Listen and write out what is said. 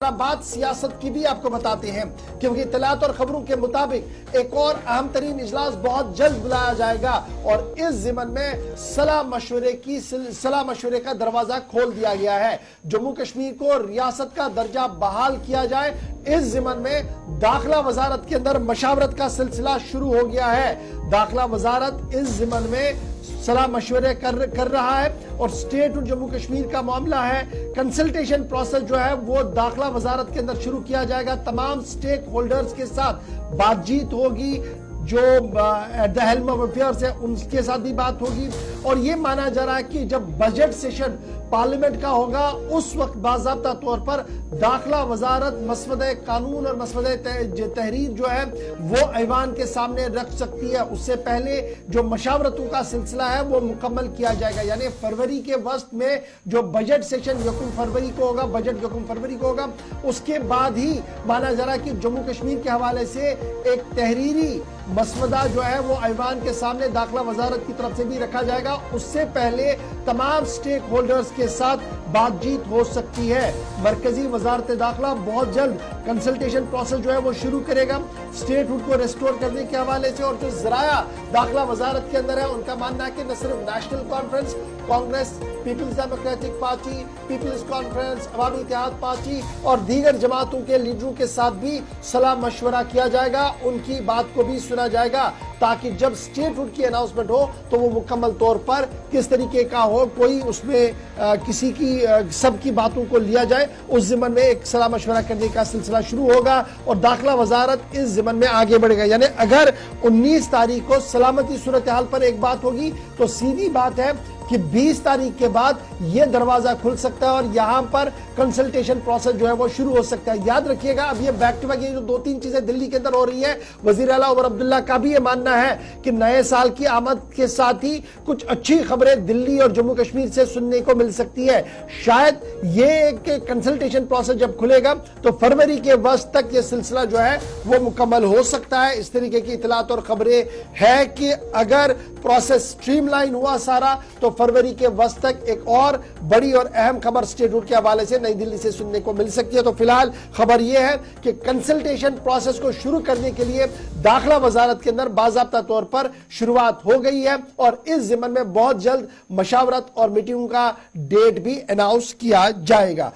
बात सियासत की भी आपको बताते हैं, क्योंकि इत्तलात और खबरों के मुताबिक एक और अहम तरीन इजलास बहुत जल्द बुलाया जाएगा और इस जिमन में सलाह मशवरे का दरवाजा खोल दिया गया है। जम्मू कश्मीर को रियासत का दर्जा बहाल किया जाए, इस जिमन में दाखिला वजारत के अंदर मशावरत का सिलसिला शुरू हो गया है। दाखिला वजारत इस जिमन में सलाह मशवरे कर रहा है और स्टेट और जम्मू कश्मीर का मामला है। कंसल्टेशन प्रोसेस जो है वो दाखिला वजारत के अंदर शुरू किया जाएगा। तमाम स्टेक होल्डर्स के साथ बातचीत होगी, जो at the helm of affairs है उनके साथ भी बात होगी और ये माना जा रहा है कि जब बजट सेशन पार्लियामेंट का होगा उस वक्त बाज़ाब्ता तौर पर दाखिला वजारत मसवदे कानून और मसवदे तहरीर जो है वो ऐवान के सामने रख सकती है। उससे पहले जो मशावरतों का सिलसिला है वो मुकम्मल किया जाएगा, यानी फरवरी के वक्त में जो बजट सेशन यकम फरवरी को होगा, बजट यकम फरवरी को होगा, उसके बाद ही माना जा रहा है कि जम्मू कश्मीर के हवाले से एक तहरीरी मसवदा जो है वो ऐवान के सामने दाखिला वजारत की तरफ से भी रखा जाएगा। उससे पहले तमाम स्टेक होल्डर्स के साथ बातचीत हो सकती है। मरकजी वजारत दाखिला बहुत जल्द कंसल्टेशन प्रोसेस जो है वो शुरू करेगा स्टेटहुड को रेस्टोर करने के हवाले से। और जो जराया दाखिला वजारत के अंदर है उनका मानना है कि न सिर्फ नेशनल कॉन्फ्रेंस, कांग्रेस, पीपल्स डेमोक्रेटिक पार्टी, पीपल्स कॉन्फ्रेंस, अवामी इत्तेहाद पार्टी और दीगर जमातों के लीडरों के साथ भी सलाह मशवरा किया जाएगा, उनकी बात को भी सुना जाएगा ताकि जब स्टेटहुड की अनाउंसमेंट हो तो वो मुकम्मल तौर पर किस तरीके का हो, कोई उसमें किसी की सबकी बातों को लिया जाए। उस जिमन में एक सलाह मशवरा करने का सिलसिला शुरू होगा और दाखिला वजारत इस जिमन में आगे बढ़ेगा। यानी अगर 19 तारीख को सलामती सूरत हाल पर एक बात होगी तो सीधी बात है कि 20 तारीख के बाद यह दरवाजा खुल सकता है और यहां पर कंसल्टेशन प्रोसेस जो है वो शुरू हो सकता है। याद रखिएगा, अब ये बैक टू बैक ये जो 2-3 चीजें दिल्ली के अंदर हो रही है, वजीर आला उमर अब्दुल्ला का भी ये मानना है कि नए साल की आमद के साथ ही कुछ अच्छी खबरें दिल्ली और जम्मू कश्मीर से सुनने को मिल सकती है। शायद ये कंसल्टेशन प्रोसेस जब खुलेगा तो फरवरी के वक्त तक ये सिलसिला जो है वो मुकम्मल हो सकता है। इस तरीके की इतलात और खबरें है कि अगर प्रोसेस स्ट्रीमलाइन हुआ सारा तो फरवरी के वक्त तक एक और बड़ी और अहम खबर स्टेटहुड के हवाले से नई दिल्ली से सुनने को मिल सकती है। तो फिलहाल खबर यह है कि कंसल्टेशन प्रोसेस को शुरू करने के लिए दाखिला वजारत के अंदर बाज़ाब्ता तौर पर शुरुआत हो गई है और इस जिमन में बहुत जल्द मशावरत और मीटिंग का डेट भी अनाउंस किया जाएगा।